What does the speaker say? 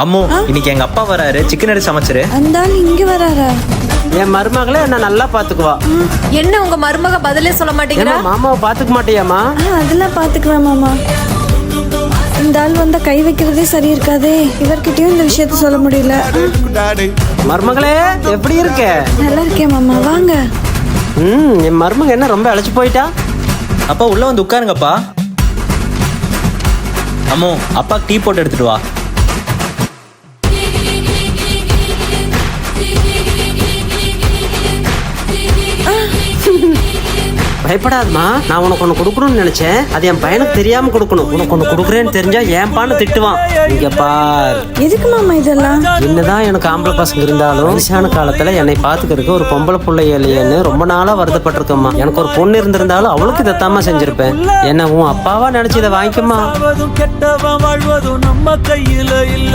அம்மு, இன்னைக்கு எங்க அப்பா வராரு, சிக்கன் எடுத்து சமைச்சிரு. அந்த ஆள் இங்க வராரா? என் மருமகளை என்ன நல்லா பாத்துக்குவா. என்ன உங்க மருமக பதிலே சொல்ல மாட்டேங்கிறா? என்ன மாமாவை பாத்துக்க மாட்டியாமா? அதெல்லாம் பாத்துக்கலாம் மாமா. இந்த ஆள் வந்தா கை வைக்கிறதே சரி இருக்காதே. இவர்கிட்டயும் இந்த விஷயத்த சொல்ல முடியல. மருமகளே எப்படி இருக்க? நல்லா இருக்கேன் மாமா, வாங்க. என் மருமக என்ன ரொம்ப அழைச்சு போயிட்டா? அப்பா உள்ள வந்து உட்காருங்கப்பா. அம்மு, அப்பா டீ போட்டு எடுத்துட்டு வா. பயப்படாதமா, நான் உனக்கு ஒண்ணு கொடுக்கணும்னு நினைச்சேன். அது என் பையனுக்கு தெரியாம கொடுக்கணும். உனக்கு ஒண்ணு கொடுக்குறேன்னு தெரிஞ்சா ஏன்பான்னு திட்டுவான். இங்க பார், எதுக்கு மாமா இதெல்லாம்? என்னதான் எனக்கு ஆம்பளை பசங்க இருந்தாலும் வயசான காலத்துல என்னை பாத்துக்கிறதுக்கு ஒரு பொம்பளை பிள்ளை இல்லையேன்னு ரொம்ப நாளா வருத்தப்பட்டிருக்கம்மா. எனக்கு ஒரு பொண்ணு இருந்திருந்தாலும் அவளுக்கு இதைத்தாம செஞ்சிருப்பேன். என்ன உன் அப்பாவா நினைச்சு இதை வாங்கிக்கம்மா. கெட்டவன் வாழ்வதும் நம்ம கையில இல்ல.